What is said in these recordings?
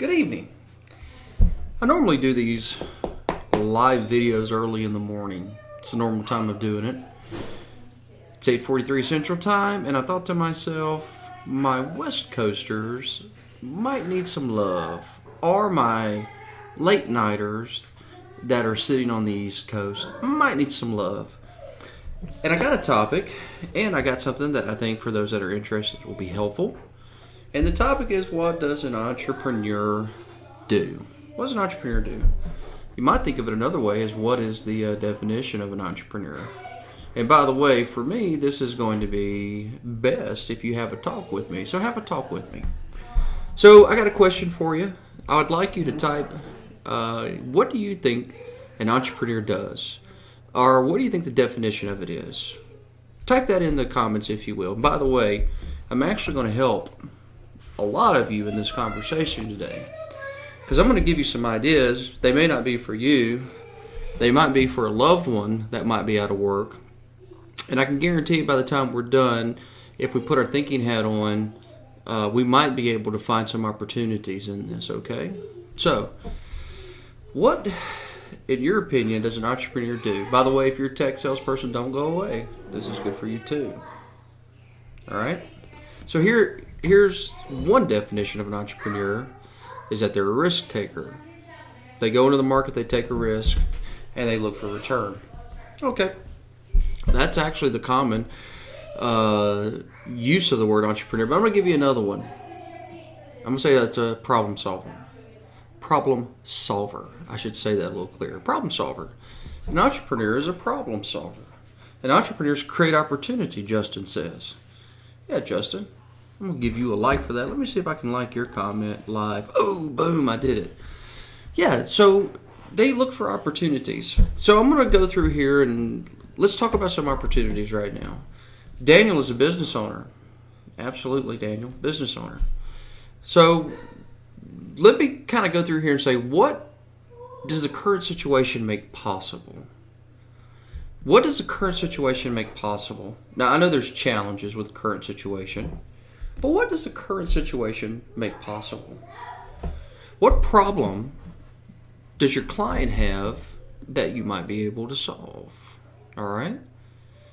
Good evening. I normally do these live videos early in the morning. It's the normal time of doing it. It's 8:43 Central Time, and I thought to myself, my West Coasters might need some love, or my late nighters that are sitting on the East Coast might need some love. And I got a topic, and I got something that I think for those that are interested will be helpful. And the topic is, what does an entrepreneur do? What does an entrepreneur do? You might think of it another way as, what is the definition of an entrepreneur? And by the way, for me, this is going to be best if you have a talk with me. So have a talk with me. So I got a question for you. I would like you to type, what do you think an entrepreneur does? Or what do you think the definition of it is? Type that in the comments if you will. By the way, I'm actually going to help a lot of you in this conversation today, because I'm going to give you some ideas. They may not be for you. They might be for a loved one that might be out of work. And I can guarantee you by the time we're done, if we put our thinking hat on, we might be able to find some opportunities in this, okay? So, what, in your opinion, does an entrepreneur do? By the way, if you're a tech salesperson, don't go away. This is good for you too. All right? So here's one definition of an entrepreneur, is that they're a risk taker. They go into the market, they take a risk, and they look for return. Okay. That's actually the common use of the word entrepreneur, but I'm going to give you another one. I'm going to say that's a problem solver. Problem solver. I should say that a little clearer. Problem solver. An entrepreneur is a problem solver. And entrepreneurs create opportunity, Justin says. Yeah, Justin, I'm going to give you a like for that. Let me see if I can like your comment live. Oh, boom, I did it. Yeah, so they look for opportunities. So I'm going to go through here and let's talk about some opportunities right now. Daniel is a business owner. Absolutely, Daniel, business owner. So let me kind of go through here and say, what does the current situation make possible? What does the current situation make possible? Now, I know there's challenges with the current situation, but what does the current situation make possible? What problem does your client have that you might be able to solve? All right?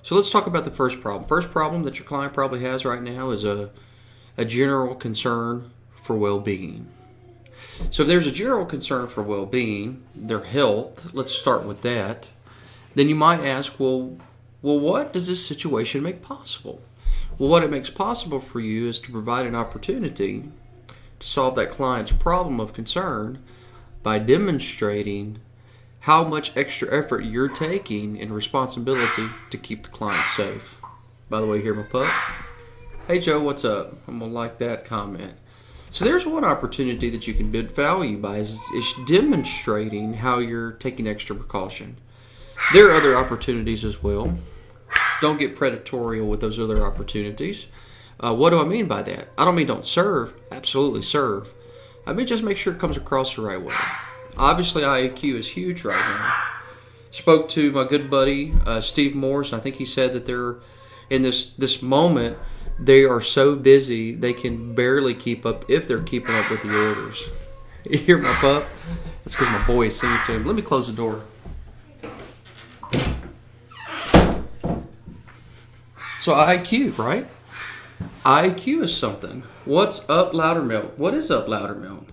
So let's talk about the first problem. First problem that your client probably has right now is a general concern for well-being. So if there's a general concern for well-being, their health, let's start with that, then you might ask, well, what does this situation make possible? Well, what it makes possible for you is to provide an opportunity to solve that client's problem of concern by demonstrating how much extra effort you're taking in responsibility to keep the client safe. By the way, here my pup. Hey Joe, what's up? I'm going to like that comment. So there's one opportunity that you can build value by is demonstrating how you're taking extra precaution. There are other opportunities as well. Don't get predatory with those other opportunities. What do I mean by that? I don't mean don't serve. Absolutely serve. I mean just make sure it comes across the right way. Obviously, IAQ is huge right now. Spoke to my good buddy, Steve Morris. I think he said that they're in this moment, they are so busy, they can barely keep up, if they're keeping up with the orders. You hear my pup? That's because my boy is singing to him. Let me close the door. So IQ, right? IQ is something. What's up, Loudermilk? What is up, Loudermilk?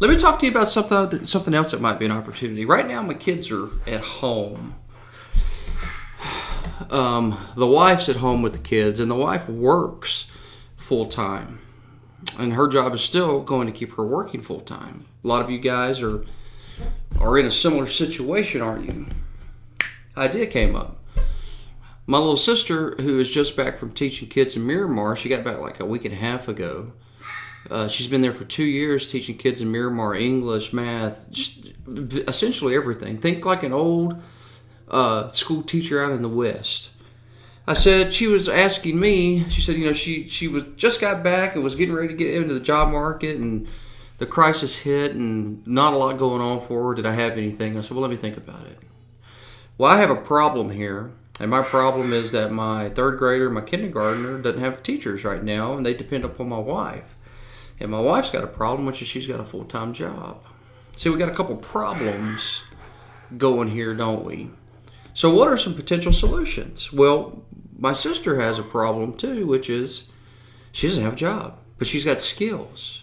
Let me talk to you about something else that might be an opportunity. Right now, my kids are at home. The wife's at home with the kids, and the wife works full-time. And her job is still going to keep her working full-time. A lot of you guys are in a similar situation, aren't you? Idea came up. My little sister, who is just back from teaching kids in Miramar, she got back like a week and a half ago. She's been there for 2 years teaching kids in Miramar, English, math, just essentially everything. Think like an old school teacher out in the West. I said, she was asking me, she said, she was just got back and was getting ready to get into the job market, and the crisis hit and not a lot going on for her. Did I have anything? I said, well, let me think about it. Well, I have a problem here. And my problem is that my third grader, my kindergartner, doesn't have teachers right now, and they depend upon my wife. And my wife's got a problem, which is she's got a full-time job. See, we got a couple problems going here, don't we? So what are some potential solutions? Well, my sister has a problem too, which is she doesn't have a job, but she's got skills.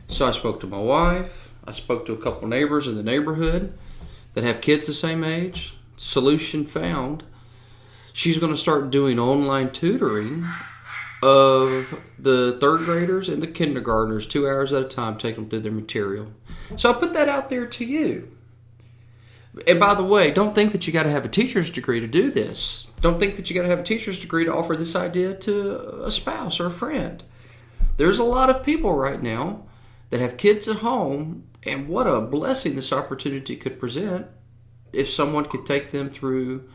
So I spoke to my wife. I spoke to a couple neighbors in the neighborhood that have kids the same age. Solution found. She's going to start doing online tutoring of the third graders and the kindergartners 2 hours at a time, take them through their material. So I put that out there to you. And by the way, don't think that you got to have a teacher's degree to do this. Don't think that you got to have a teacher's degree to offer this idea to a spouse or a friend. There's a lot of people right now that have kids at home, and what a blessing this opportunity could present if someone could take them through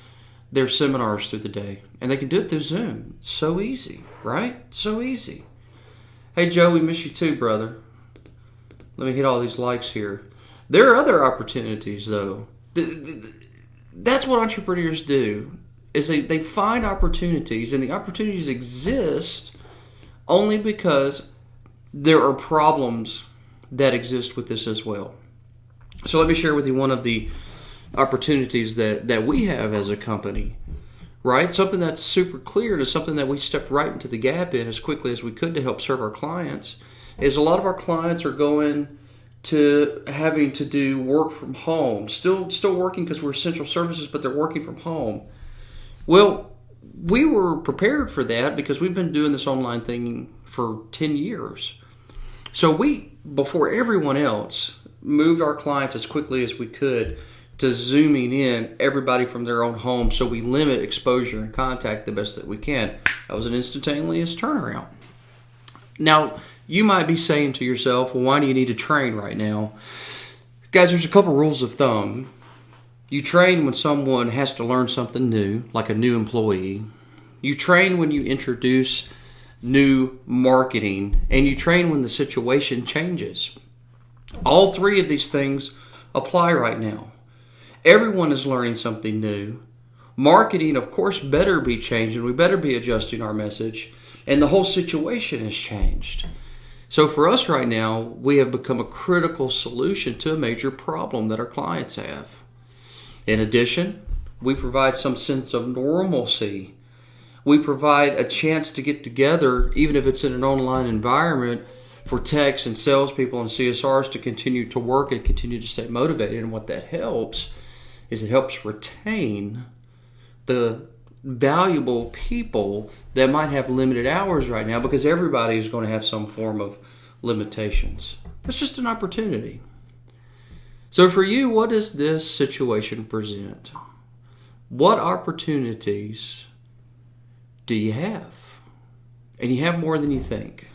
their seminars through the day. And they can do it through Zoom. It's so easy, right? So easy. Hey, Joe, we miss you too, brother. Let me hit all these likes here. There are other opportunities, though. That's what entrepreneurs do, is they find opportunities, and the opportunities exist only because there are problems that exist with this as well. So let me share with you one of the opportunities that we have as a company, right? Something that's super clear and is something that we stepped right into the gap in as quickly as we could to help serve our clients, is a lot of our clients are going to having to do work from home. Still working because we're essential services, but they're working from home. Well, we were prepared for that because we've been doing this online thing for 10 years. So we, before everyone else, moved our clients as quickly as we could to zooming in everybody from their own home, so we limit exposure and contact the best that we can. That was an instantaneous turnaround. Now, you might be saying to yourself, well, why do you need to train right now? Guys, there's a couple rules of thumb. You train when someone has to learn something new, like a new employee. You train when you introduce new marketing, and you train when the situation changes. All three of these things apply right now. Everyone is learning something new. Marketing, of course, better be changing. We better be adjusting our message, and the whole situation has changed. So for us right now, we have become a critical solution to a major problem that our clients have. In addition, we provide some sense of normalcy. We provide a chance to get together, even if it's in an online environment, for techs and salespeople and CSRs to continue to work and continue to stay motivated. And what that helps is it helps retain the valuable people that might have limited hours right now, because everybody is going to have some form of limitations. It's just an opportunity. So for you, what does this situation present? What opportunities do you have? And you have more than you think.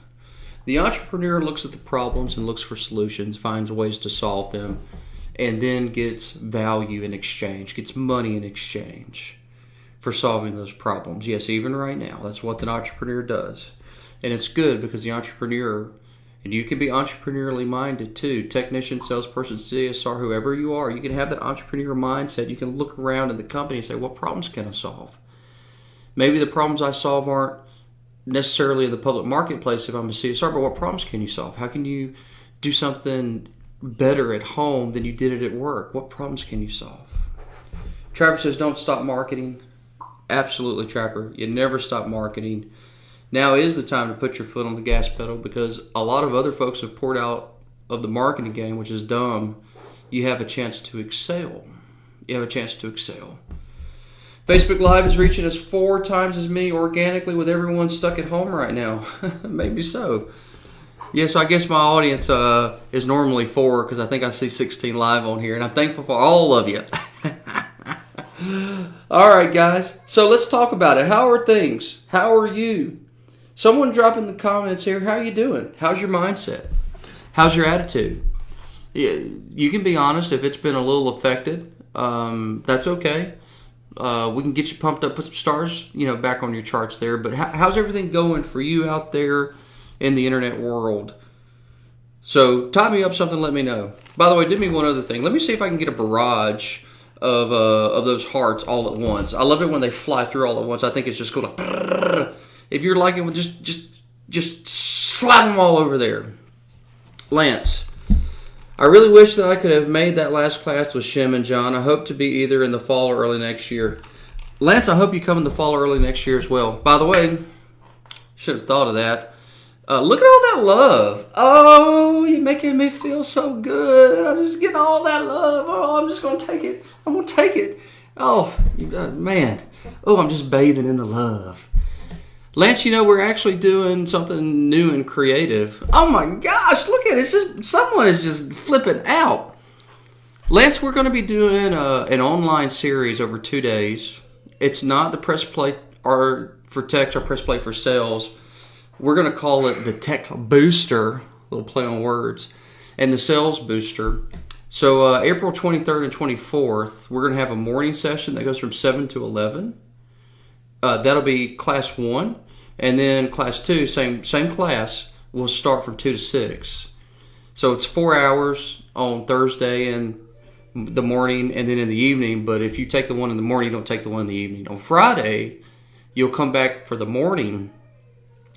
The entrepreneur looks at the problems and looks for solutions, finds ways to solve them, and then gets value in exchange, gets money in exchange for solving those problems. Yes, even right now, that's what an entrepreneur does. And it's good because the entrepreneur, and you can be entrepreneurially minded too, technician, salesperson, CSR, whoever you are, you can have that entrepreneur mindset. You can look around in the company and say, what problems can I solve? Maybe the problems I solve aren't necessarily in the public marketplace if I'm a CSR, but what problems can you solve? How can you do something better at home than you did it at work? What problems can you solve? Trapper says, don't stop marketing. Absolutely, Trapper. You never stop marketing. Now is the time to put your foot on the gas pedal, because a lot of other folks have poured out of the marketing game, which is dumb. You have a chance to excel. You have a chance to excel. Facebook Live is reaching us 4 times as many organically with everyone stuck at home right now. Maybe so. Yes, I guess my audience is normally 4, because I think I see 16 live on here, and I'm thankful for all of you. All right, guys. So let's talk about it. How are things? How are you? Someone drop in the comments here. How are you doing? How's your mindset? How's your attitude? You can be honest if it's been a little affected. That's okay. We can get you pumped up, put some stars, back on your charts there. But how's everything going for you out there in the internet world? So tie me up something, let me know. By the way, do me one other thing. Let me see if I can get a barrage of those hearts all at once. I love it when they fly through all at once. I think it's just cool. If you're liking it, just slap them all over there. Lance, I really wish that I could have made that last class with Shem and John. I hope to be either in the fall or early next year. Lance, I hope you come in the fall or early next year as well. By the way, should have thought of that. Look at all that love. Oh, you're making me feel so good. I'm just getting all that love. Oh, I'm just going to take it. I'm going to take it. Oh, man. Oh, I'm just bathing in the love. Lance, we're actually doing something new and creative. Oh my gosh, look at it. It's just, someone is just flipping out. Lance, we're going to be doing an online series over 2 days. It's not the press play or for text or press play for sales. We're going to call it the Tech Booster, little play on words, and the Sales Booster. So April 23rd and 24th, we're going to have a morning session that goes from 7 to 11. That'll be class 1. And then class 2, same class, will start from 2 to 6. So it's 4 hours on Thursday and the morning and then in the evening. But if you take the one in the morning, you don't take the one in the evening. On Friday, you'll come back for the morning.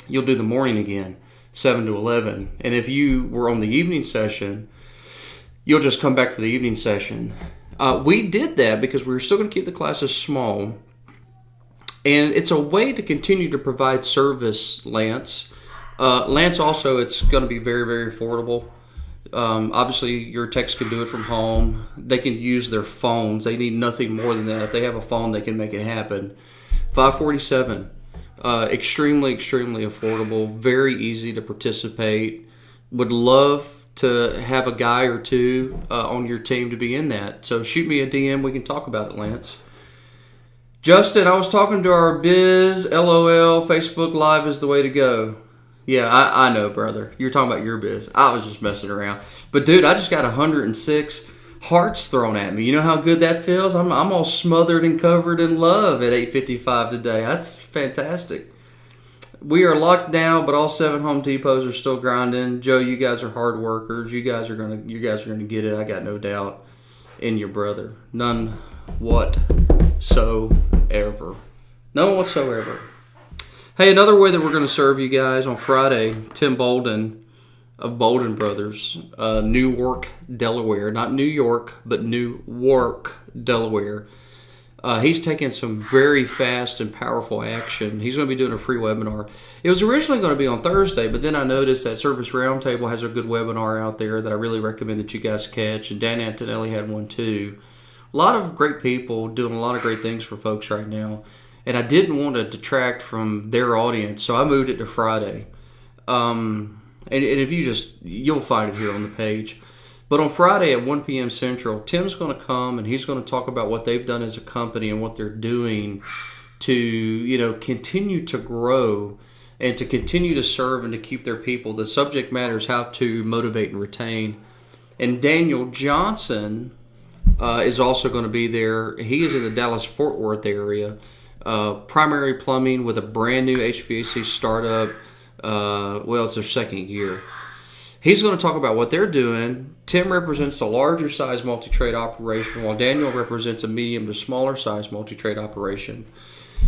You'll do the morning again, 7 to 11. And if you were on the evening session, you'll just come back for the evening session. We did that because we were still going to keep the classes small. And it's a way to continue to provide service, Lance. Lance, also, it's going to be very, very affordable. Obviously, your techs can do it from home. They can use their phones. They need nothing more than that. If they have a phone, they can make it happen. $547. Extremely, extremely affordable. Very easy to participate. Would love to have a guy or two on your team to be in that. So shoot me a DM. We can talk about it, Lance. Justin, I was talking to our biz, LOL, Facebook Live is the way to go. Yeah, I know, brother. You're talking about your biz. I was just messing around. But, dude, I just got 106 hearts thrown at me. You know how good that feels? I'm all smothered and covered in love at 8:55 today. That's fantastic. We are locked down, but all 7 Home Depots are still grinding. Joe, you guys are hard workers. You guys are gonna get it. I got no doubt in your brother. None whatsoever. None whatsoever. Hey, another way that we're going to serve you guys on Friday, Tim Bolden of Bolden Brothers, Newark, Delaware. Not New York, but Newark, Delaware. He's taking some very fast and powerful action. He's going to be doing a free webinar. It was originally going to be on Thursday, but then I noticed that Service Roundtable has a good webinar out there that I really recommend that you guys catch, and Dan Antonelli had one too. A lot of great people doing a lot of great things for folks right now. And I didn't want to detract from their audience, so I moved it to Friday. And if you'll find it here on the page. But on Friday at 1 p.m. Central, Tim's going to come and he's going to talk about what they've done as a company and what they're doing to, continue to grow and to continue to serve and to keep their people. The subject matter is how to motivate and retain. And Daniel Johnson is also going to be there. He is in the Dallas-Fort Worth area. Primary Plumbing with a brand new HVAC startup. It's their second year. He's going to talk about what they're doing. Tim represents a larger size multi-trade operation, while Daniel represents a medium to smaller size multi-trade operation.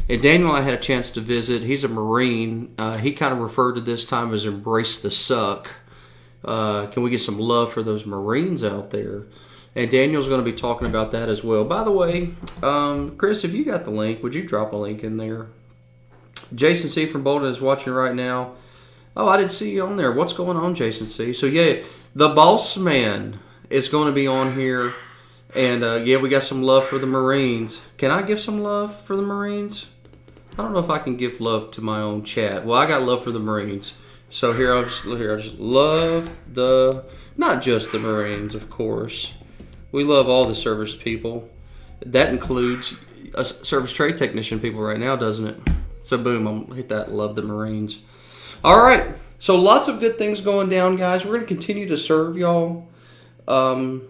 And Daniel I had a chance to visit. He's a Marine. He kind of referred to this time as embrace the suck. Can we get some love for those Marines out there? And Daniel's going to be talking about that as well. By the way, Chris, if you got the link, would you drop a link in there? Jason C. from Bolden is watching right now. Oh, I didn't see you on there. What's going on, Jason C.? So, yeah, the boss man is going to be on here. And, we got some love for the Marines. Can I give some love for the Marines? I don't know if I can give love to my own chat. Well, I got love for the Marines. So, I just love not just the Marines, of course. We love all the service people. That includes a service trade technician people right now, doesn't it? So boom, I'm going to hit that. Love the Marines. All right. So lots of good things going down, guys. We're going to continue to serve y'all. I'll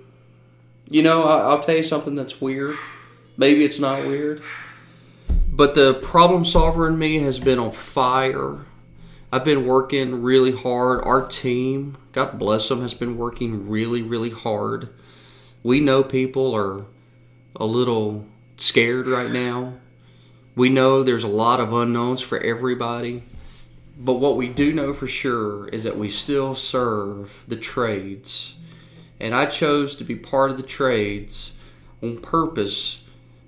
tell you something that's weird. Maybe it's not weird. But the problem solver in me has been on fire. I've been working really hard. Our team, God bless them, has been working really, really hard. We know people are a little scared right now. We know there's a lot of unknowns for everybody. But what we do know for sure is that we still serve the trades. And I chose to be part of the trades on purpose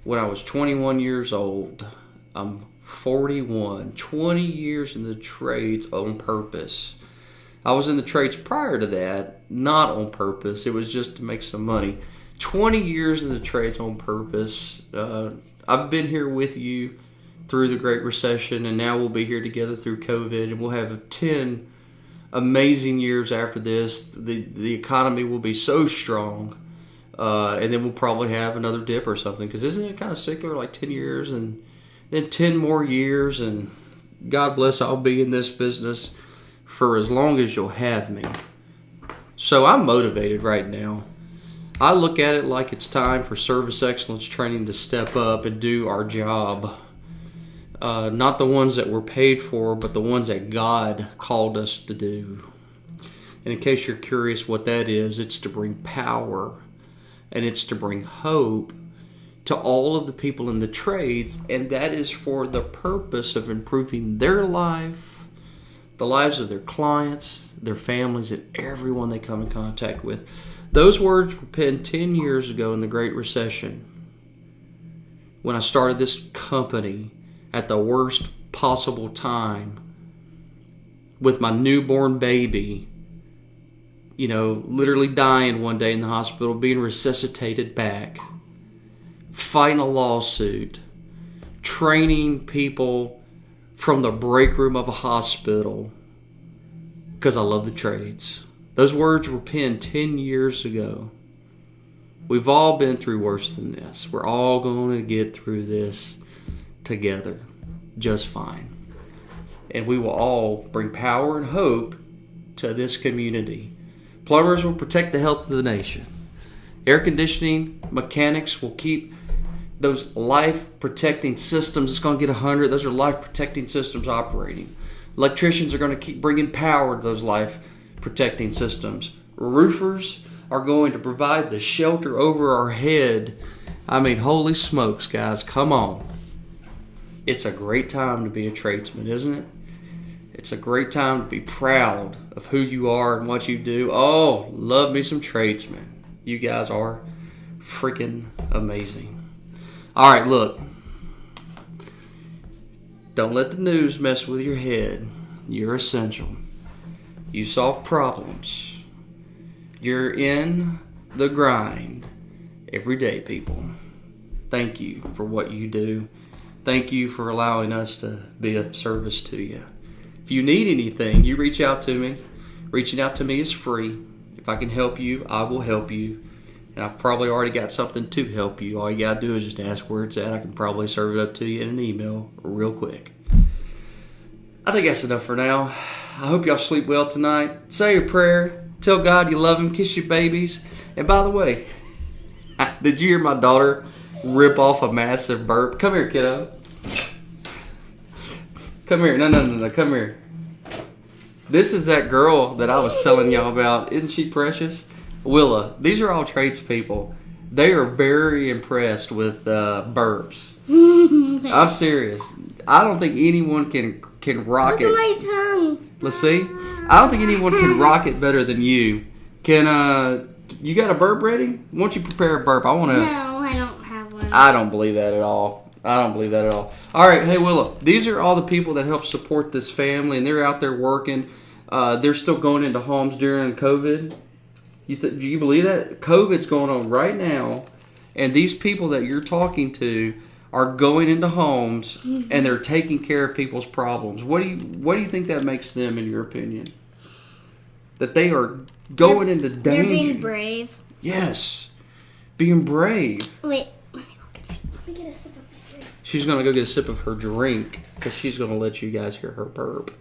when I was 21 years old. I'm 41, 20 years in the trades on purpose. I was in the trades prior to that, not on purpose. It was just to make some money. 20 years in the trades on purpose. I've been here with you through the Great Recession, and now we'll be here together through COVID, and we'll have 10 amazing years after this. The economy will be so strong, and then we'll probably have another dip or something, because isn't it kind of secular, like 10 years and then 10 more years, and God bless, I'll be in this business for as long as you'll have me. So I'm motivated right now. I look at it like it's time for service excellence training to step up and do our job. Not the ones that we're paid for, but the ones that God called us to do. And in case you're curious what that is, it's to bring power and it's to bring hope to all of the people in the trades, and that is for the purpose of improving their life, the lives of their clients, their families, and everyone they come in contact with. Those words were penned 10 years ago in the Great Recession when I started this company at the worst possible time with my newborn baby, literally dying one day in the hospital, being resuscitated back, fighting a lawsuit, training people from the break room of a hospital because I love the trades. Those words were penned 10 years ago. We've all been through worse than this. We're all going to get through this together just fine. And we will all bring power and hope to this community. Plumbers will protect the health of the nation. Air conditioning mechanics will keep those life-protecting systems. It's going to get 100. Those are life-protecting systems operating. Electricians are going to keep bringing power to those life-protecting systems. Roofers are going to provide the shelter over our head. I mean, holy smokes, guys, come on. It's a great time to be a tradesman, isn't it? It's a great time to be proud of who you are and what you do. Oh, love me some tradesmen. You guys are freaking amazing. All right, look. Don't let the news mess with your head. You're essential. You solve problems. You're in the grind every day, people. Thank you for what you do. Thank you for allowing us to be of service to you. If you need anything, you reach out to me. Reaching out to me is free. If I can help you, I will help you. And I've probably already got something to help you. All you got to do is just ask where it's at. I can probably serve it up to you in an email real quick. I think that's enough for now. I hope y'all sleep well tonight. Say your prayer. Tell God you love Him. Kiss your babies. And by the way, did you hear my daughter rip off a massive burp? Come here, kiddo. Come here. No. Come here. This is that girl that I was telling y'all about. Isn't she precious? Willa. These are all tradespeople. They are very impressed with burps. I'm serious. I don't think anyone can rock it. Look at my tongue. Let's see. I don't think anyone can rock it better than you. You got a burp ready? Why don't you prepare a burp? No, I don't have one. I don't believe that at all. All right, hey Willa, these are all the people that help support this family, and they're out there working. They're still going into homes during COVID. Do you believe that? COVID's going on right now, and these people that you're talking to are going into homes and they're taking care of people's problems. What do you think that makes them, in your opinion? That they are going into danger. They're being brave. Yes, being brave. Wait, let me get a sip of my drink. She's going to go get a sip of her drink because she's going to let you guys hear her burp.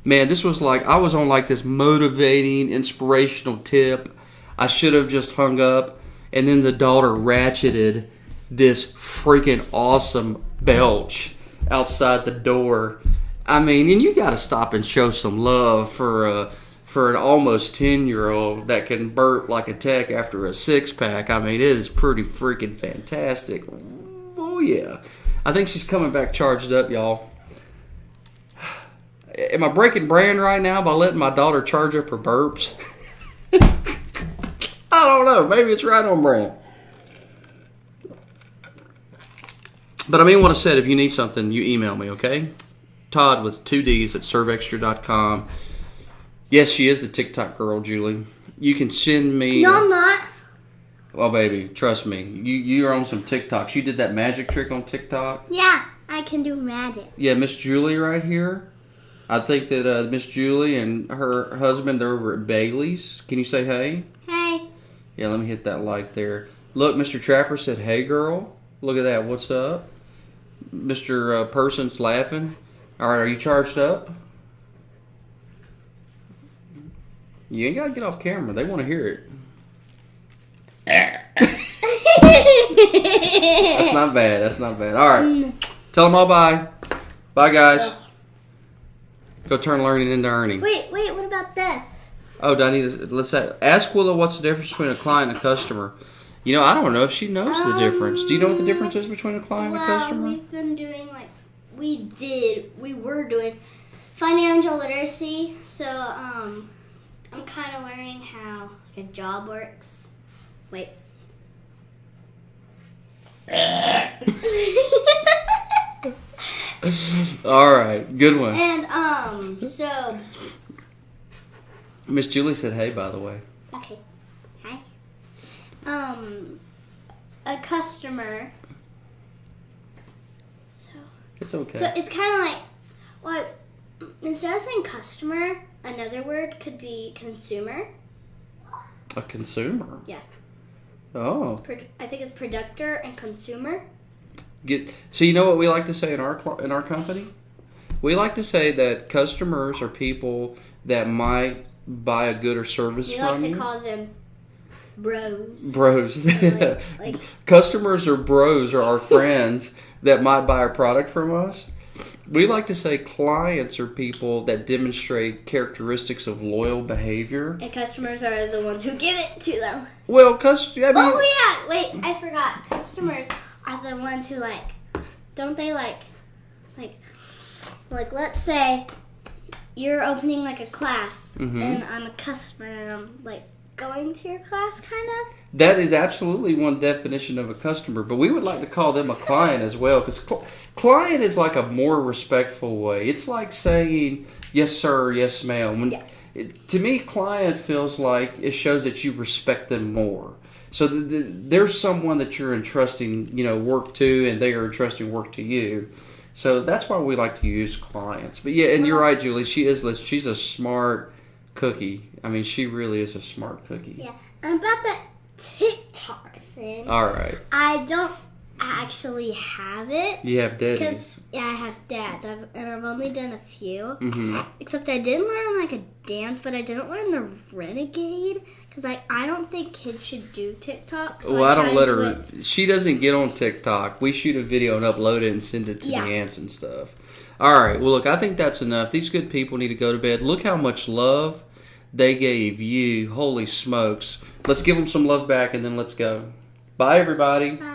Man, this was like, I was on like this motivating, inspirational tip. I should have just hung up, and then the daughter ratcheted this freaking awesome belch outside the door. I mean, and you got to stop and show some love for an almost 10-year-old that can burp like a tech after a six-pack. I mean, it is pretty freaking fantastic. Oh, yeah. I think she's coming back charged up, y'all. Am I breaking brand right now by letting my daughter charge up her burps? I don't know. Maybe it's right on brand. But I mean what I said. If you need something, you email me, okay? Todd with 2 Ds at servextra.com. Yes, she is the TikTok girl, Julie. You can send me... No, I'm not. Oh, baby, trust me. You're on some TikToks. You did that magic trick on TikTok? Yeah, I can do magic. Yeah, Miss Julie right here. I think that Miss Julie and her husband, they're over at Bailey's. Can you say hey? Hey. Yeah, let me hit that like there. Look, Mr. Trapper said, hey, girl. Look at that. What's up? Mr. Person's laughing. All right, are you charged up? You ain't got to get off camera. They want to hear it. That's not bad. That's not bad. All right. Tell them all bye. Bye, guys. Go turn learning into earning. Wait, what about this? Oh, do I need to... Let's say... Ask Willow what's the difference between a client and a customer. You know, I don't know if she knows the difference. Do you know what the difference is between a client and a customer? We've been doing we were doing financial literacy. So, I'm kind of learning how a job works. Wait. All right, good one. And, so... Miss Julie said hey, by the way. Okay. Hi. A customer. It's okay. So it's kind of like, well, instead of saying customer, another word could be consumer. A consumer? Yeah. Oh. I think it's producer and consumer. So you know what we like to say in our company? We like to say that customers are people that might buy a good or service We from like to you. call them bros. Bros. Like Customers or bros are our friends that might buy a product from us. We like to say clients are people that demonstrate characteristics of loyal behavior. and customers are the ones who give it to them. Well, Oh yeah, wait, I forgot. Customers are the ones who don't they like let's say you're opening like a class and I'm a customer and I'm going to your class kind of. that is absolutely one definition of a customer, but we would like to call them a client as well, because client is like a more respectful way. It's like saying yes sir, yes ma'am. To me, client feels like it shows that you respect them more. So there's someone that you're entrusting, work to, and they are entrusting work to you. So that's why we like to use clients. But yeah, and you're right, Julie. She's a smart cookie. I mean, she really is a smart cookie. Yeah. And about that TikTok thing. All right. I don't actually have it. You have daddies. Because, I have dads. I've only done a few. Mm-hmm. Except I did learn a dance, but I didn't learn the Renegade. Because I don't think kids should do TikTok. So Well, I don't let try to her. do it. She doesn't get on TikTok. We shoot a video and upload it and send it to the aunts and stuff. All right. Well, look, I think that's enough. These good people need to go to bed. Look how much love they gave you. Holy smokes. Let's give them some love back and then let's go. Bye, everybody. Bye.